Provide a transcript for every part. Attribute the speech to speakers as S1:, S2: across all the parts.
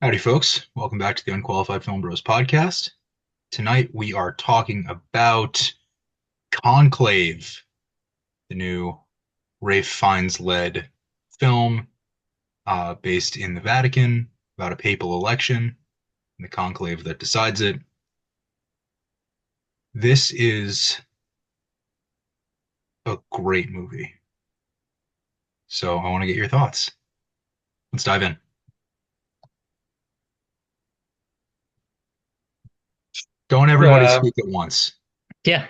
S1: Howdy, folks. Welcome back to the Unqualified Film Bros podcast. Tonight we are talking about Conclave, the new Ralph Fiennes-led film based in the Vatican about a papal election and the conclave that decides it. This is a great movie. So I want to get your thoughts. Let's dive in. Don't everybody
S2: Uh,
S1: speak at once.
S2: yeah.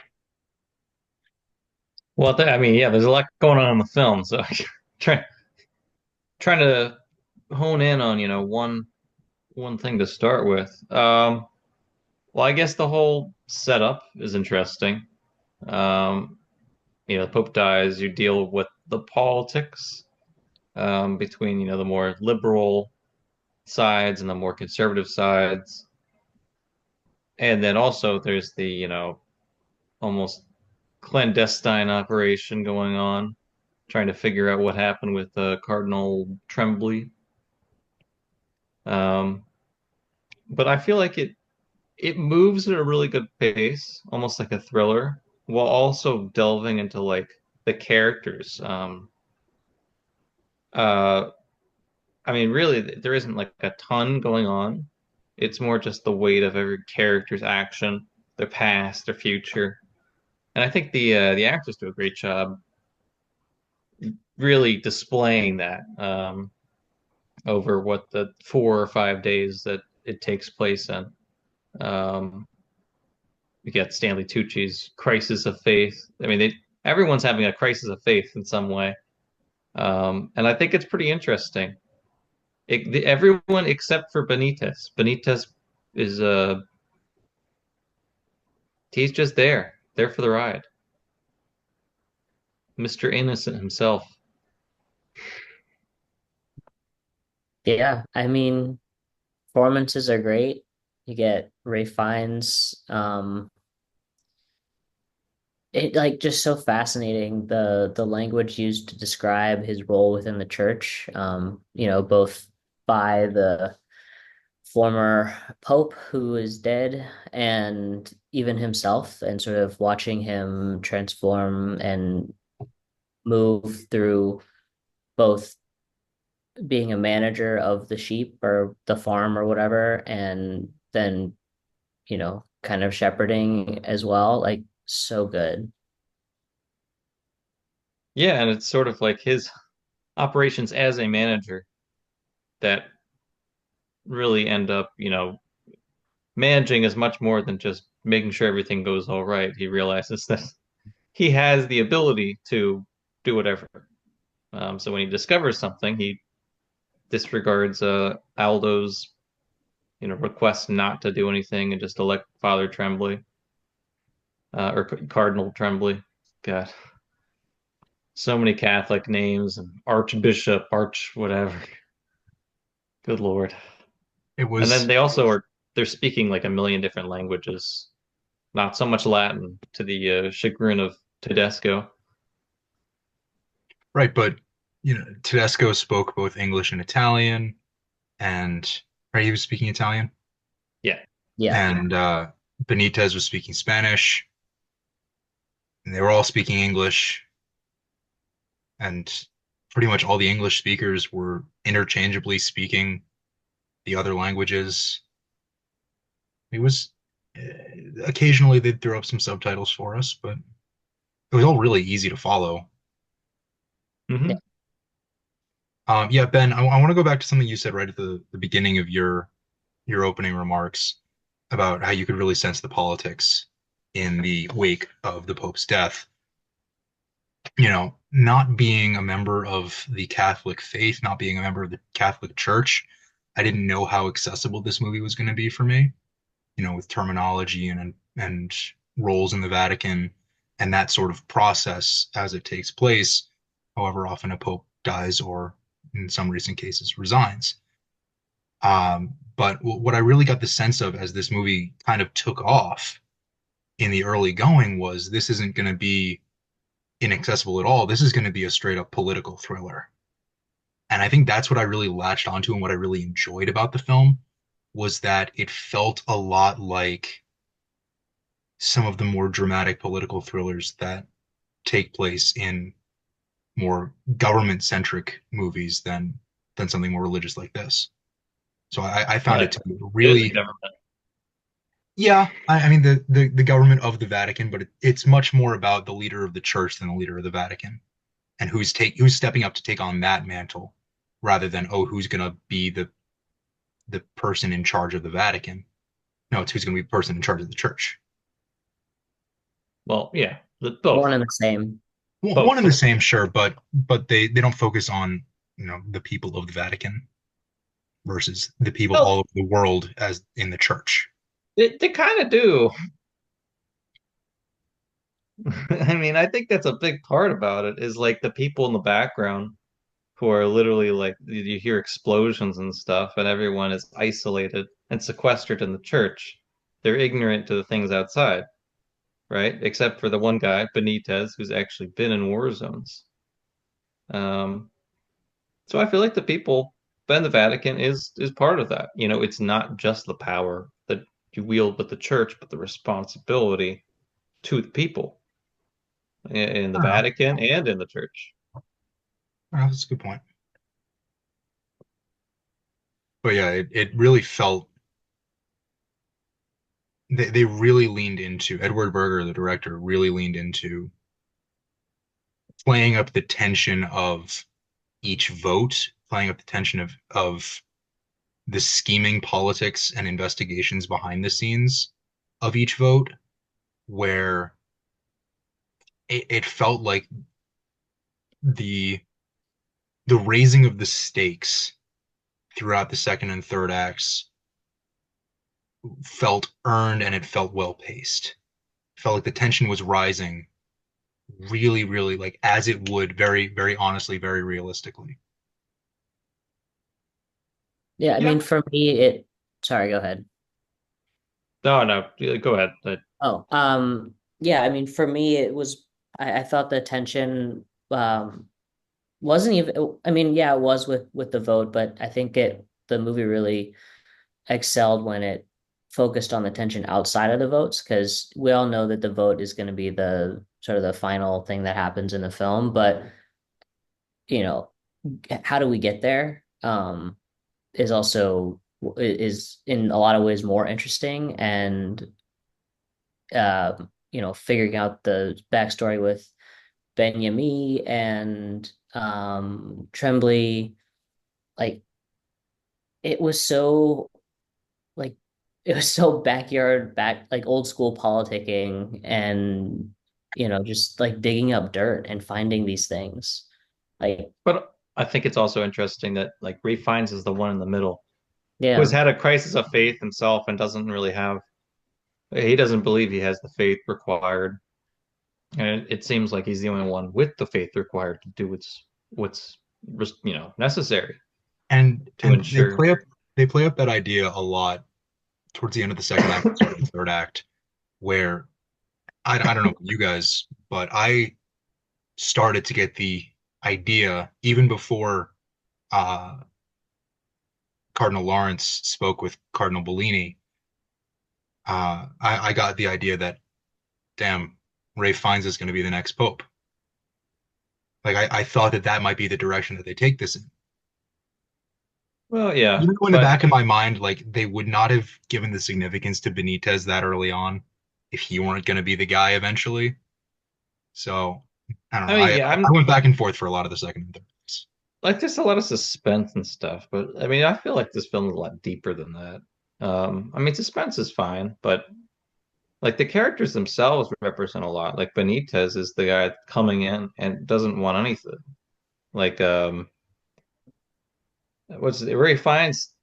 S2: Well, yeah, there's a lot going on in the film, so try trying to hone in on, one thing to start with. Well, I guess the whole setup is interesting. Um, the Pope dies, you deal with the politics between, the more liberal sides and the more conservative sides. And then also there's the, almost clandestine operation going on, trying to figure out what happened with Cardinal Tremblay. Um, but I feel like it moves at a really good pace, almost like a thriller, while also delving into like the characters. Uh, I mean, really, there isn't like a ton going on. It's more just the weight of every character's action, their past, their future, and I think the actors do a great job really displaying that. Over what the 4 or 5 days that it takes place in. Um, we get Stanley Tucci's crisis of faith. I mean, everyone's having a crisis of faith in some way, and I think it's pretty interesting. Everyone except for Benitez. Benitez is he's just there for the ride. Mr. Innocent himself.
S3: Yeah, I mean, performances are great. You get Ray Fiennes. It like just so fascinating the language used to describe his role within the church. Both by the former pope who is dead and even himself, and sort of watching him transform and move through both being a manager of the sheep or the farm or whatever, and then, kind of shepherding as well. Like, so good.
S2: Yeah, and it's sort of like his operations as a manager that really end up, managing is much more than just making sure everything goes all right. He realizes that he has the ability to do whatever. So when he discovers something, he disregards Aldo's, request not to do anything and just elect Father Tremblay or Cardinal Tremblay. God, so many Catholic names and Archbishop, Arch whatever. Good Lord.
S1: It
S2: And then
S1: was
S2: they're speaking like a million different languages, not so much Latin to the chagrin of Tedesco.
S1: right, but Tedesco spoke both English and Italian, and right, he was speaking Italian,
S2: Yeah.
S3: Yeah.
S1: and Benitez was speaking Spanish, and they were all speaking English, and pretty much all the English speakers were interchangeably speaking the other languages. It was occasionally they'd throw up some subtitles for us, but it was all really easy to follow.
S3: Yeah.
S2: Hmm.
S1: Yeah, Ben, I want to go back to something you said right at the beginning of your opening remarks about how you could really sense the politics in the wake of the Pope's death. Not being a member of the Catholic faith, not being a member of the Catholic Church, I didn't know how accessible this movie was going to be for me, with terminology and roles in the Vatican and that sort of process as it takes place, however often a pope dies or in some recent cases resigns. But what I really got the sense of as this movie kind of took off in the early going was this isn't going to be inaccessible at all. This is going to be a straight up political thriller. And I think that's what I really latched onto and what I really enjoyed about the film was that it felt a lot like some of the more dramatic political thrillers that take place in more government-centric movies than something more religious like this. So I found it
S2: Like
S1: to be
S2: it is a
S1: really,
S2: government.
S1: yeah. I mean the government of the Vatican, but it's much more about the leader of the church than the leader of the Vatican, and who's stepping up to take on that mantle, rather than who's gonna be the person in charge of the Vatican. No, it's who's gonna be the person in charge of the church.
S2: Well, yeah,
S3: One
S2: both,
S3: and the same.
S1: Well, one
S2: both.
S1: and the same, sure, but they don't focus on the people of the Vatican versus the people
S2: Well,
S1: all over the world as in the church.
S2: they kind of do. I mean, I think that's a big part about it is like the people in the background who are literally like you hear explosions and stuff, and everyone is isolated and sequestered in the church. They're ignorant to the things outside, right? Except for the one guy, Benitez, who's actually been in war zones. Um, so I feel like the people then the Vatican is part of that. You know, it's not just the power that you wield with the church, but the responsibility to the people in the
S1: I don't know.
S2: Vatican and in the church.
S1: That's a good point. But yeah, it really felt they really leaned into Edward Berger, the director, really leaned into playing up the tension of each vote, playing up the tension of the scheming politics and investigations behind the scenes of each vote, where it felt like the the raising of the stakes throughout the second and third acts felt earned and it felt well paced. Felt like the tension was rising really, really like as it would very, very honestly, very realistically.
S3: Yeah, I
S2: Yeah.
S3: mean, for me, it. Sorry, go ahead.
S2: No, no, go ahead.
S3: Oh, yeah, I mean, for me, it was. I thought the tension wasn't even. I mean, yeah, it was with the vote, but I think the movie really excelled when it focused on the tension outside of the votes, because we all know that the vote is going to be the sort of the final thing that happens in the film, but you know, how do we get there? Is also is in a lot of ways more interesting, and figuring out the backstory with Ben and Tremblay, like it was so like it was so backyard back like old school politicking, and just like digging up dirt and finding these things. Like,
S2: But I think it's also interesting that like Ray Fiennes is the one in the middle who has
S3: yeah.
S2: had a crisis of faith himself and doesn't really have he doesn't believe he has the faith required. And it seems like he's the only one with the faith required to do what's necessary to
S1: And
S2: ensure.
S1: they play up that idea a lot towards the end of the second act, start of the third act, where I don't know about you guys, but I started to get the idea even before uh, Cardinal Lawrence spoke with Cardinal Bellini. I got the idea that damn, Ray Fiennes is going to be the next pope. Like I thought that that might be the direction that they take this in.
S2: Well, yeah,
S1: Even though in the
S2: but
S1: back of my mind, like they would not have given the significance to Benitez that early on if he weren't going to be the guy eventually. So I don't know.
S2: I mean, yeah,
S1: I went back and forth for a lot of the second and third.
S2: like there's a lot of suspense and stuff, but I mean, I feel like this film is a lot deeper than that. I mean, suspense is fine, but like the characters themselves represent a lot. Like Benitez is the guy coming in and doesn't want anything. Like, what's where he finds,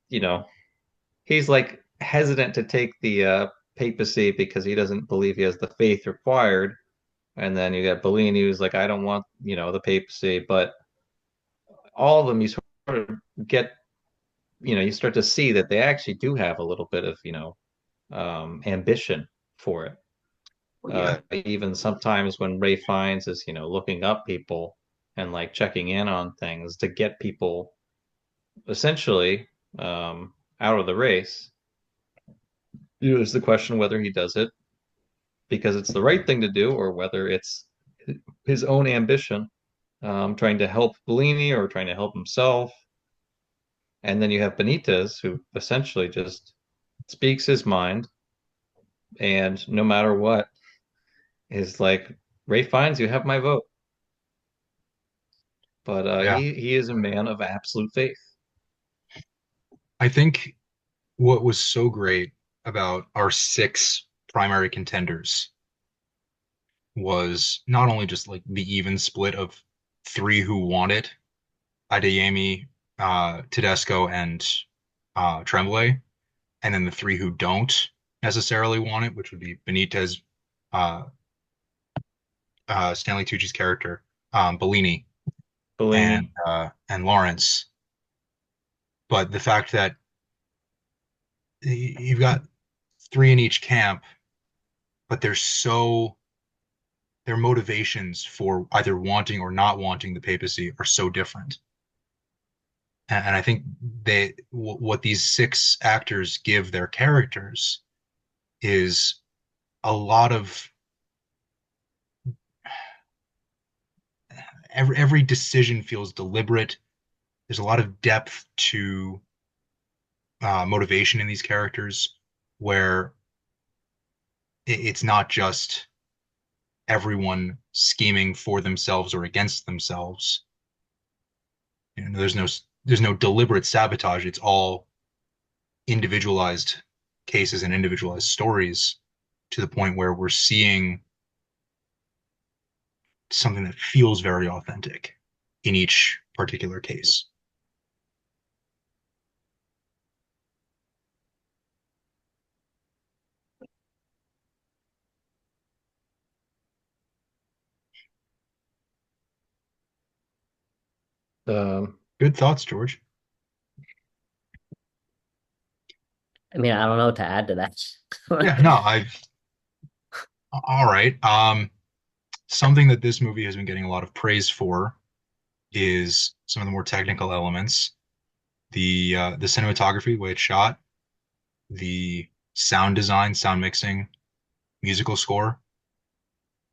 S2: he's like hesitant to take the papacy because he doesn't believe he has the faith required. And then you got Bellini who's like, I don't want, the papacy, but all of them you sort of get, you start to see that they actually do have a little bit of, ambition for it.
S1: Well, yeah,
S2: Even sometimes when Ray finds is, looking up people and like checking in on things to get people. essentially out of the race, there's the question whether he does it because it's the right thing to do or whether it's his own ambition, trying to help Bellini or trying to help himself. And then you have Benitez, who essentially just speaks his mind, and no matter what, is like, Ray Fiennes, you have my vote. But
S1: Yeah.
S2: he is a man of absolute faith.
S1: I think what was so great about our six primary contenders was not only just like the even split of three who want it, Adeyemi, Tedesco, and Tremblay, and then the three who don't necessarily want it, which would be Benitez, uh, Stanley Tucci's character, Bellini,
S2: Bellini.
S1: and Lawrence. But the fact that you've got three in each camp, but their motivations for either wanting or not wanting the papacy are so different. And I think what these six actors give their characters is a lot of every decision feels deliberate. There's a lot of depth to motivation in these characters where it's not just everyone scheming for themselves or against themselves. You know, there's no deliberate sabotage. It's all individualized cases and individualized stories to the point where we're seeing something that feels very authentic in each particular case.
S2: Um,
S1: Good thoughts, George.
S3: I mean, I don't know what to add to
S1: Yeah,
S3: that.
S1: no, I all right. Something that this movie has been getting a lot of praise for is some of the more technical elements, the cinematography, the way it's shot, the sound design, sound mixing, musical score.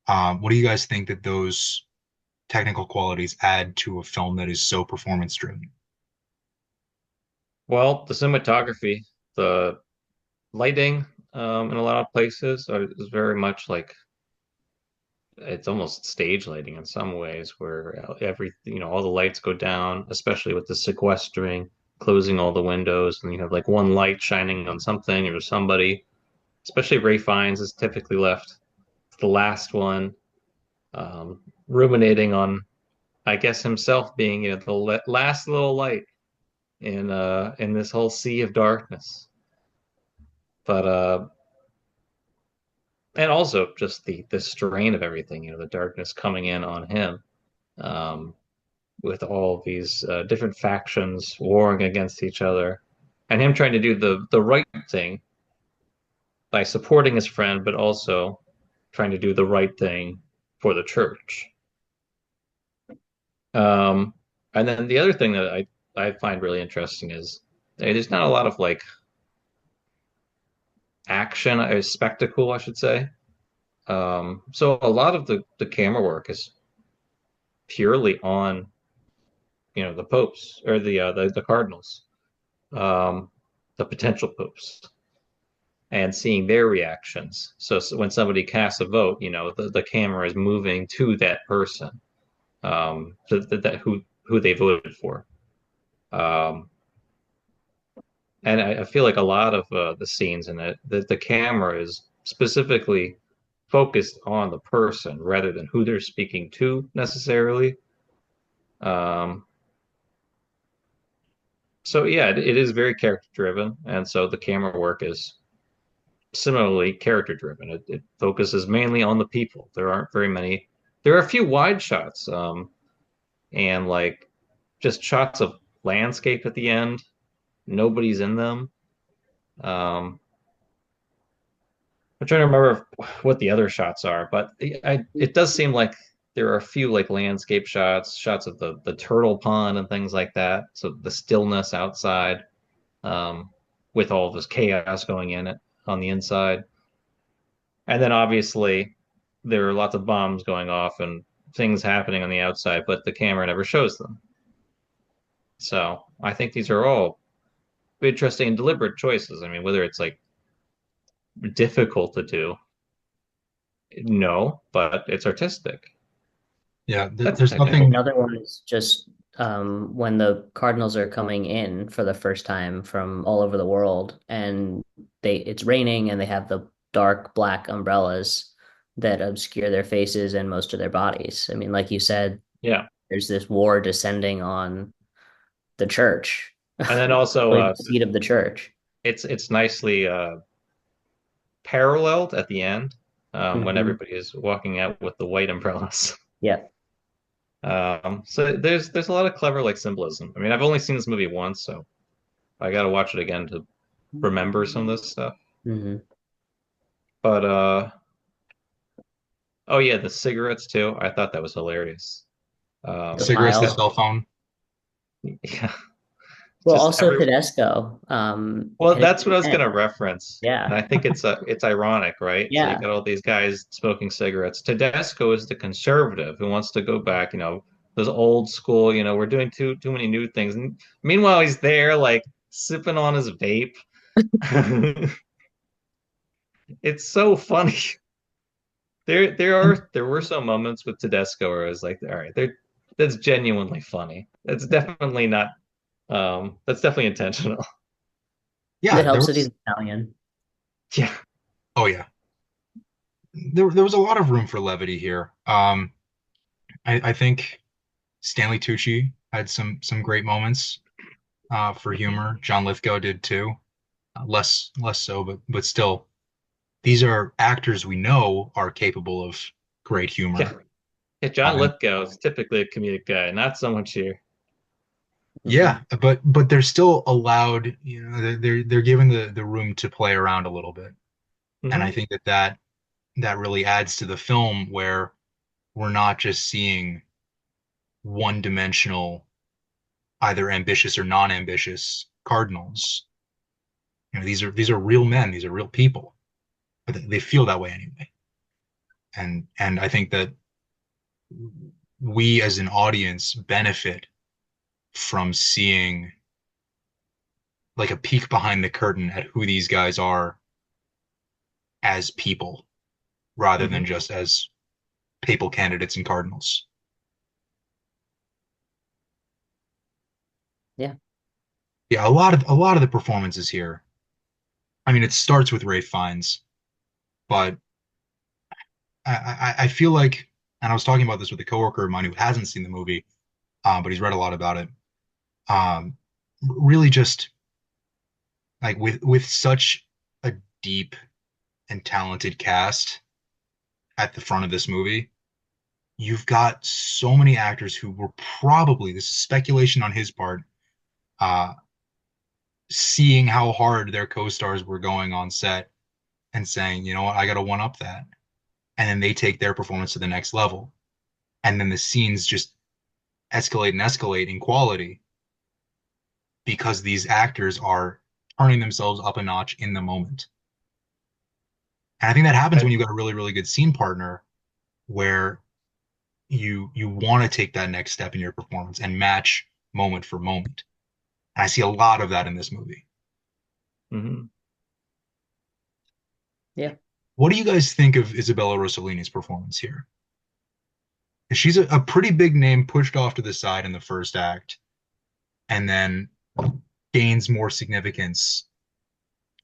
S1: What do you guys think that those technical qualities add to a film that is so performance driven?
S2: well, the cinematography, the lighting, in a lot of places is very much like it's almost stage lighting in some ways, where all the lights go down, especially with the sequestering, closing all the windows, and you have like one light shining on something or somebody. Especially Ray Fiennes is typically left the last one, ruminating on, I guess, himself being, the last little light in this whole sea of darkness. But and also just the strain of everything, the darkness coming in on him, um, with all these different factions warring against each other, and him trying to do the right thing by supporting his friend, but also trying to do the right thing for the church. Um, and then the other thing that I find really interesting is there's not a lot of like action or spectacle, I should say. So a lot of the camera work is purely on, the popes or the cardinals, um, the potential popes, and seeing their reactions. So when somebody casts a vote, the camera is moving to that person, that who they voted for. Um, and I feel like a lot of the scenes in it, the camera is specifically focused on the person rather than who they're speaking to necessarily. Um, so yeah, it is very character driven, and so the camera work is similarly character driven. It focuses mainly on the people. There aren't very many. There are a few wide shots, and like just shots of landscape at the end. Nobody's in them. Um, I'm trying to remember what the other shots are, but it does seem like there are a few like landscape shots, shots of the turtle pond and things like that. So the stillness outside, um, with all this chaos going in it on the inside. And then obviously there are lots of bombs going off and things happening on the outside, but the camera never shows them. So I think these are all interesting and deliberate choices. I mean, whether it's like difficult to do, no, but it's artistic.
S1: Yeah,
S2: That's
S1: there's
S3: I think
S2: technical.
S1: nothing.
S3: another one is just when the Cardinals are coming in for the first time from all over the world, and it's raining, and they have the dark black umbrellas that obscure their faces and most of their bodies. I mean, like you said,
S2: Yeah.
S3: there's this war descending on the church,
S2: And then also
S3: really the seat of the church.
S2: it's nicely paralleled at the end, when
S3: Hmm.
S2: everybody is walking out with the white umbrellas.
S3: Yeah.
S2: So there's a lot of clever like symbolism. I mean, I've only seen this movie once, so I got to watch it again to remember some of this stuff.
S3: Hmm.
S2: But oh yeah, the cigarettes too. I thought that was hilarious.
S3: The
S1: Cigarettes, the
S2: Just
S3: pile.
S1: cell phone.
S2: yeah,
S3: Well,
S2: just
S3: also
S2: every.
S3: Tedesco,
S2: Well,
S3: hit it
S2: that's
S3: at
S2: what I was
S3: the
S2: gonna
S3: end.
S2: reference, and
S3: Yeah.
S2: I think it's ironic, right? So you
S3: Yeah.
S2: got all these guys smoking cigarettes. Tedesco is the conservative who wants to go back, those old school, we're doing too many new things. And meanwhile, he's there like sipping on his vape. It's so funny.
S1: And
S2: There were some moments with Tedesco where I was like, all right, that's genuinely funny. That's definitely intentional.
S3: It
S1: yeah, there
S3: helps that he's
S1: was.
S3: Italian.
S2: Yeah.
S1: Oh yeah, there was a lot of room for levity here. I think Stanley Tucci had some great moments for humor. John Lithgow did too. Less so, but still, these are actors we know are capable of great
S2: Yeah.
S1: humor.
S2: Yeah, John
S1: And
S2: Lithgow is typically a comedic guy, not so much here.
S1: yeah,
S3: Hmm.
S1: but they're still allowed. They're given the room to play around a little bit, and I
S2: Hmm.
S1: think that really adds to the film where we're not just seeing one-dimensional, either ambitious or non-ambitious cardinals. These are real men. These are real people, but they feel that way anyway. And I think that we as an audience benefit from seeing like a peek behind the curtain at who these guys are as people rather than
S2: Hmm.
S1: just as papal candidates and cardinals.
S3: Yeah.
S1: Yeah, a lot of the performances here. I mean, it starts with Ray Fiennes, but I feel like, and I was talking about this with a coworker of mine who hasn't seen the movie, but he's read a lot about it. Um, really, just like with such a deep and talented cast at the front of this movie, you've got so many actors who were probably, this is speculation on his part, uh, seeing how hard their co-stars were going on set and saying, you know what, I got to one up that. And then they take their performance to the next level. And then the scenes just escalate and escalate in quality because these actors are turning themselves up a notch in the moment. And I think that happens
S2: I,
S1: when you've got a really, really good scene partner where you want to take that next step in your performance and match moment for moment. And I see a lot of that in this movie.
S2: mhm.
S3: Yeah.
S1: What do you guys think of Isabella Rossellini's performance here? She's a pretty big name pushed off to the side in the first act and then gains more significance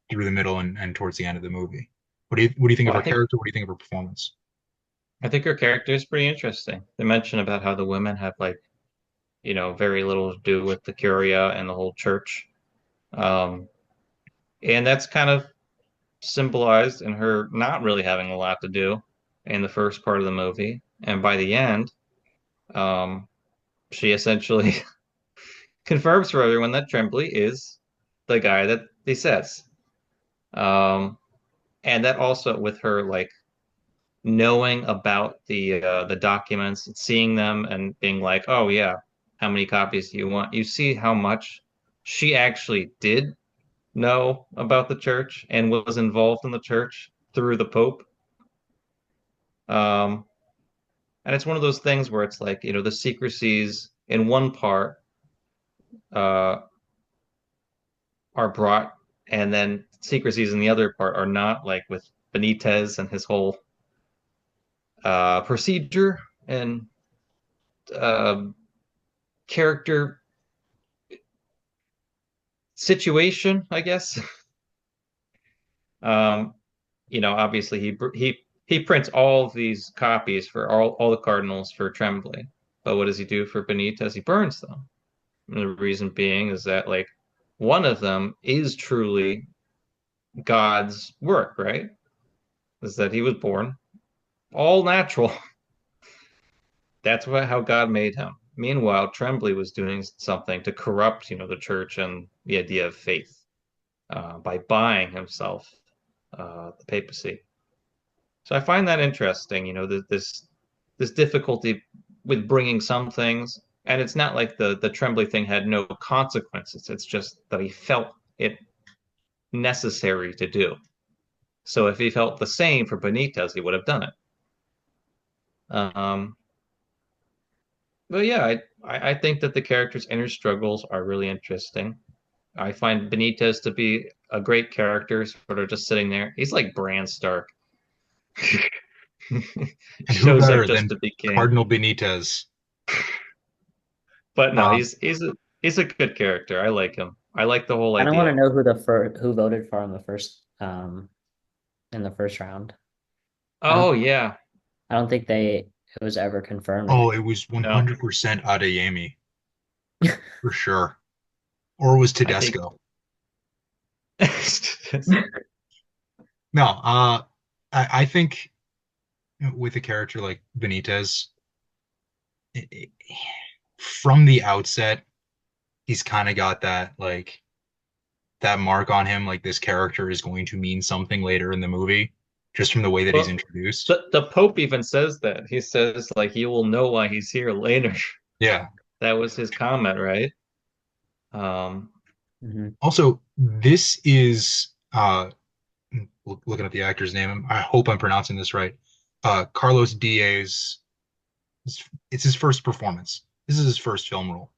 S1: through the middle and towards the end of the movie. What do you think of
S2: Well,
S1: her character? What do you think of her performance?
S2: I think her character is pretty interesting. They mention about how the women have like, very little to do with the curia and the whole church. Um, and that's kind of symbolized in her not really having a lot to do in the first part of the movie. And by the end, um, she essentially confirms for everyone that Tremblay is the guy that he says. Um, and that also with her like knowing about the documents, seeing them and being like, "Oh yeah, how many copies do you want?" You see how much she actually did know about the church and was involved in the church through the Pope. Um, and it's one of those things where it's like, the secrecies in one part uh, are brought, and then secrecies in the other part are not, like with Benitez and his whole procedure and uh, character situation, I guess. Um, Obviously he prints all of these copies for all the cardinals for Tremblay. But what does he do for Benitez? He burns them. And the reason being is that like one of them is truly God's work, right? Is that he was born all natural. That's how God made him. Meanwhile, Tremblay was doing something to corrupt, the church and the idea of faith by buying himself the papacy. So I find that interesting, this difficulty with bringing some things, and it's not like the Tremblay thing had no consequences. It's just that he felt it necessary to do. So if he felt the same for Benitez, he would have done it. Um, but yeah, I think that the character's inner struggles are really interesting. I find Benitez to be a great character, sort of just sitting there. He's like Bran Stark.
S1: And who
S2: Shows up
S1: better
S2: just
S1: than
S2: to be king.
S1: Cardinal Benitez?
S2: But no,
S1: Uh,
S2: he's a good character. I like him. I like the whole
S3: I don't want to
S2: idea.
S3: know who voted for him in the first round. I don't
S2: Oh yeah.
S3: I don't think it was ever confirmed.
S1: oh, it was
S2: No.
S1: 100% Adeyemi for sure, or it was
S2: I think
S1: Tedesco. No, I think with a character like Benitez, it, it, from the outset, he's kind of got that like that mark on him. Like this character is going to mean something later in the movie, just from the way that he's
S2: well,
S1: introduced.
S2: the Pope even says that. He says like he will know why he's here later.
S1: Yeah.
S2: That was his comment, right? Um,
S3: Hmm.
S1: Also, this is looking at the actor's name. I hope I'm pronouncing this right. Carlos Diaz. It's his first performance. This is his first film role,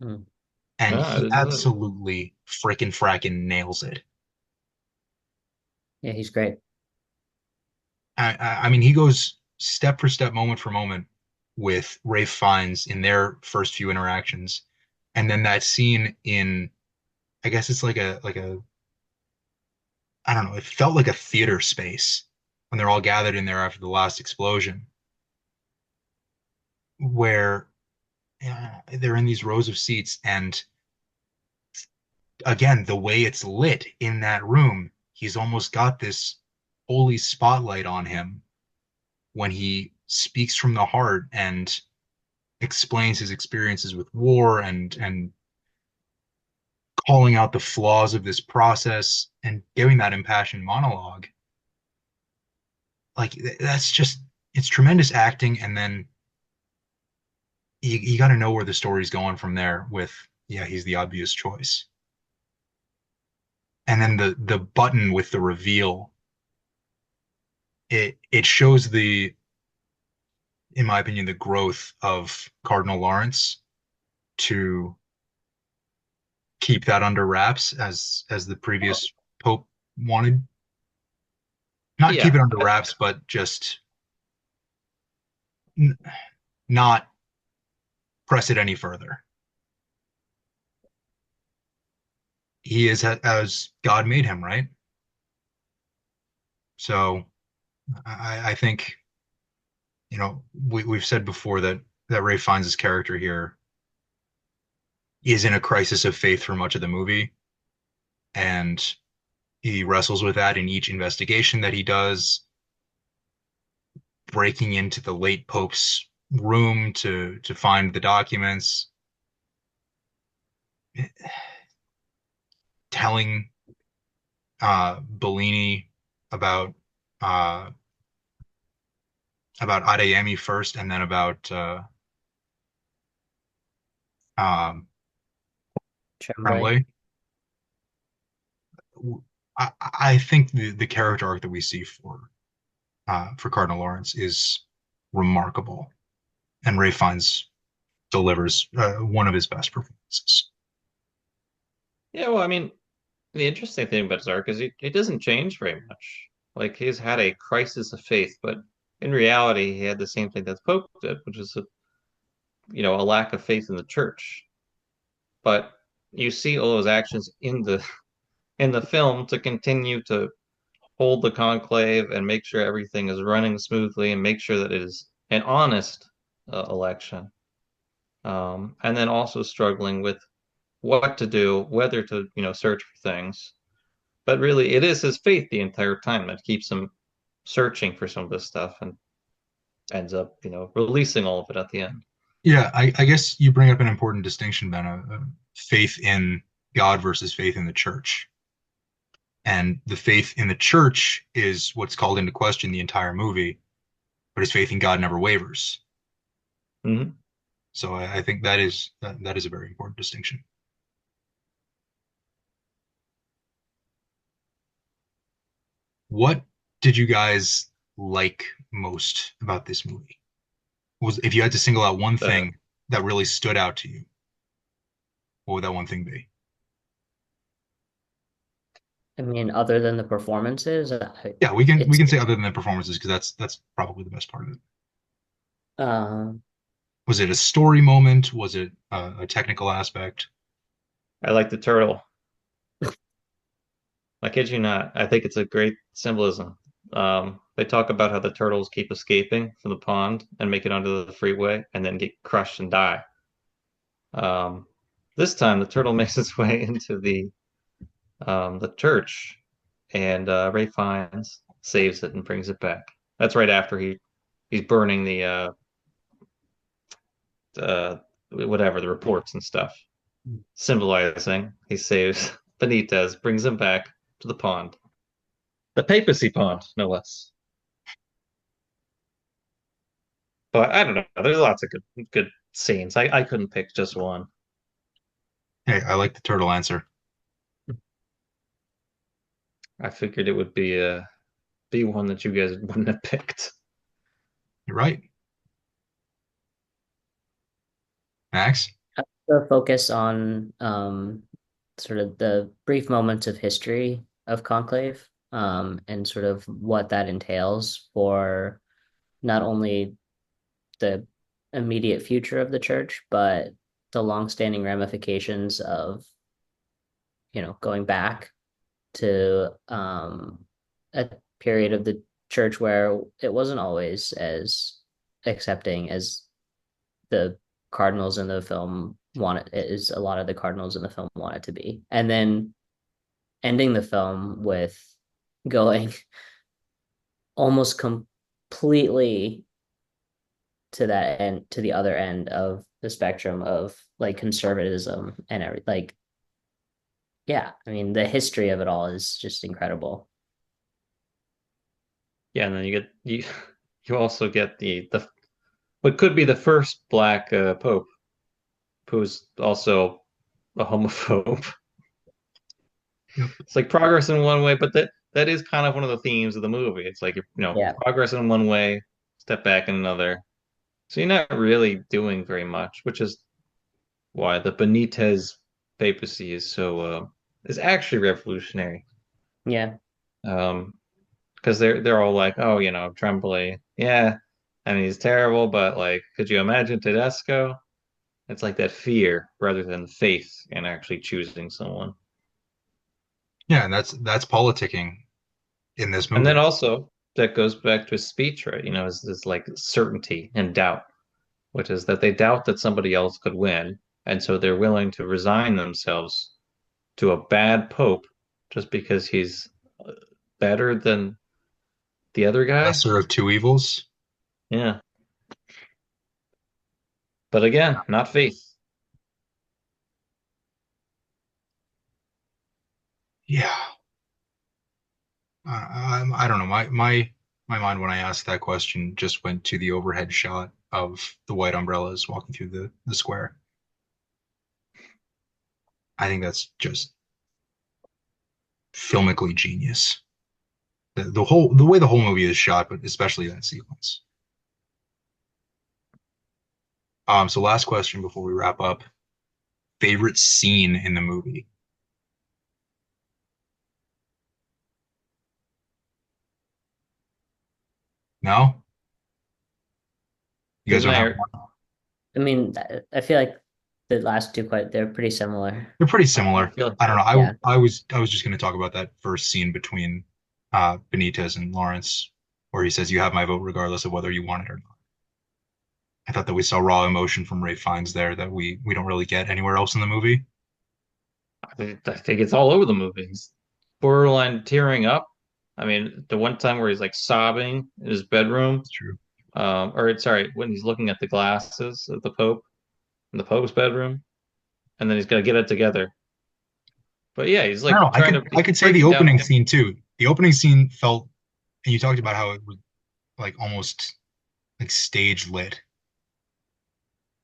S1: and
S2: yeah,
S1: he
S2: this is it.
S1: absolutely frickin' frackin' nails it.
S3: Yeah, he's great.
S1: I mean, he goes step for step, moment for moment with Rafe Fiennes in their first few interactions, and then that scene in, I guess it's like a I don't know, it felt like a theater space when they're all gathered in there after the last explosion, where they're in these rows of seats, and again, the way it's lit in that room, he's almost got this holy spotlight on him when he speaks from the heart and explains his experiences with war and calling out the flaws of this process and giving that impassioned monologue. Like that's just it's tremendous acting, and then you got to know where the story's going from there with yeah, he's the obvious choice. And then the button with the reveal, it shows the in my opinion the growth of Cardinal Lawrence to keep that under wraps as the previous pope wanted. Not keep
S2: Yeah.
S1: it under wraps, but just n- not press it any further. He is as God made him, right? So I think we've said before that Ray finds his character here is in a crisis of faith for much of the movie, and he wrestles with that in each investigation that he does, breaking into the late Pope's room to find the documents, telling Bellini about uh, about Adeyemi first, and then about um,
S3: Tremblay.
S1: Tremblay. I think the character arc that we see for Cardinal Lawrence is remarkable, and Ray Fiennes delivers one of his best performances.
S2: Yeah, well, I mean, the interesting thing about his arc is he doesn't change very much. Like he's had a crisis of faith, but in reality, he had the same thing that the Pope did, which is a lack of faith in the church. But you see all those actions in the film to continue to hold the conclave and make sure everything is running smoothly and make sure that it is an honest election. And then also struggling with what to do, whether to, search for things. But really, it is his faith the entire time that keeps him searching for some of this stuff and ends up, releasing all of it at the end.
S1: Yeah, I guess you bring up an important distinction, Ben, faith in God versus faith in the church. And the faith in the church is what's called into question the entire movie, but his faith in God never wavers.
S2: Mm-hmm.
S1: So I think that is a very important distinction. What did you guys like most about this movie? Was if you had to single out one
S2: Uh,
S1: thing that really stood out to you, what would that one thing be?
S3: I mean, other than the performances,
S1: Yeah, we can
S3: it's
S1: say other than the performances because that's probably the best part of it.
S3: um
S1: Was it a story moment? Was it a technical aspect?
S2: I like the turtle. I kid you not. I think it's a great symbolism. They talk about how the turtles keep escaping from the pond and make it onto the freeway and then get crushed and die. Um, this time, the turtle makes its way into the church, and Ray Fiennes saves it and brings it back. That's right after he's burning whatever the reports and stuff, symbolizing he saves Benitez, brings him back to the pond, the papacy pond, no less. But I don't know. There's lots of good scenes. I couldn't pick just one.
S1: Hey, I like the turtle answer.
S2: I figured it would be one that you guys wouldn't have picked.
S1: You're right, Max.
S3: the focus on sort of the brief moments of history of Conclave, and sort of what that entails for not only the immediate future of the church, but the longstanding ramifications of, going back to a period of the church where it wasn't always as accepting as the cardinals in the film want it is a lot of the cardinals in the film want it to be. And then ending the film with going almost completely to that end, to the other end of the spectrum of like conservatism and everything. Like, yeah, I mean, the history of it all is just incredible.
S2: Yeah, and then you also get the what could be the first black pope who's also a homophobe.
S1: Yep.
S2: It's like progress in one way, but that is kind of one of the themes of the movie. It's like
S3: Yeah.
S2: progress in one way, step back in another. So you're not really doing very much, which is why the Benitez papacy is actually revolutionary.
S3: Yeah.
S2: Um, because they're all like, oh, Tremblay, yeah, I mean he's terrible, but like, could you imagine Tedesco? It's like that fear rather than faith in actually choosing someone.
S1: Yeah, and that's politicking in this
S2: And then
S1: movie.
S2: also that goes back to his speech, right? Is this like certainty and doubt, which is that they doubt that somebody else could win, and so they're willing to resign themselves to a bad pope just because he's better than the other guy.
S1: Lesser of two evils.
S2: Yeah. But again, not faith.
S1: Yeah, I don't know. My My mind when I asked that question just went to the overhead shot of the white umbrellas walking through the square. I think that's just filmically genius. The way the whole movie is shot, but especially that sequence. So last question before we wrap up. Favorite scene in the movie? No? You guys
S2: Good
S1: don't have
S2: night.
S1: one?
S3: I mean, I feel like the last two they're pretty similar.
S1: They're pretty
S2: I
S1: similar.
S2: feel like
S1: I don't
S3: Yeah.
S1: know. I was just going to talk about that first scene between Benitez and Lawrence, where he says, "You have my vote regardless of whether you want it or not." I thought that we saw raw emotion from Ray Fiennes there that we don't really get anywhere else in the movie.
S2: I think it's all over the movie. He's borderline tearing up. I mean, the one time where he's like sobbing in his bedroom,
S1: It's true.
S2: or sorry, when he's looking at the glasses of the Pope in the Pope's bedroom, and then he's gonna get it together. But yeah, he's
S1: I don't know.
S2: like trying to
S1: I
S2: he's
S1: could say the
S2: breaking
S1: opening
S2: down.
S1: scene too. The opening scene felt, and you talked about how it was like almost like stage lit.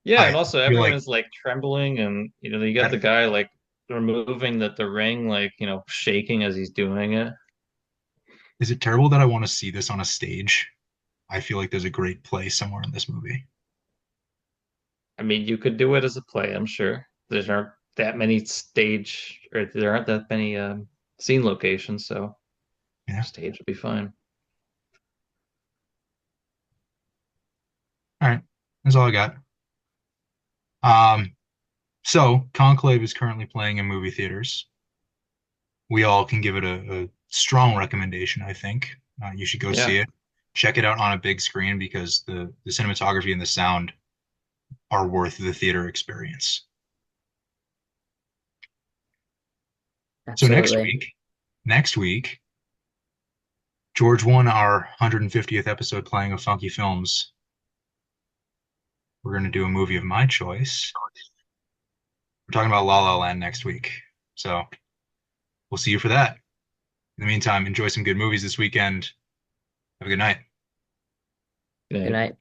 S2: Yeah,
S1: I
S2: and also
S1: feel
S2: everyone
S1: like
S2: is like trembling, and you got the
S1: that
S2: guy like removing the ring, like shaking as he's doing it.
S1: is it terrible that I want to see this on a stage? I feel like there's a great play somewhere in this movie.
S2: I mean, you could do it as a play, I'm sure. There aren't that many stage, or there aren't that many scene locations, so
S1: Yeah.
S2: stage would be fine.
S1: All right. That's all I got. Um, so Conclave is currently playing in movie theaters. We all can give it a strong recommendation, I think. You should go see
S2: Yeah,
S1: it. Check it out on a big screen because the cinematography and the sound are worth the theater experience. So
S3: Absolutely.
S1: next week, George won our 150th episode playing of Funky Films. We're going to do a movie of my choice. We're talking about La La Land next week. So we'll see you for that. In the meantime, enjoy some good movies this weekend. Have a good night.
S3: Good
S2: yeah.
S3: night.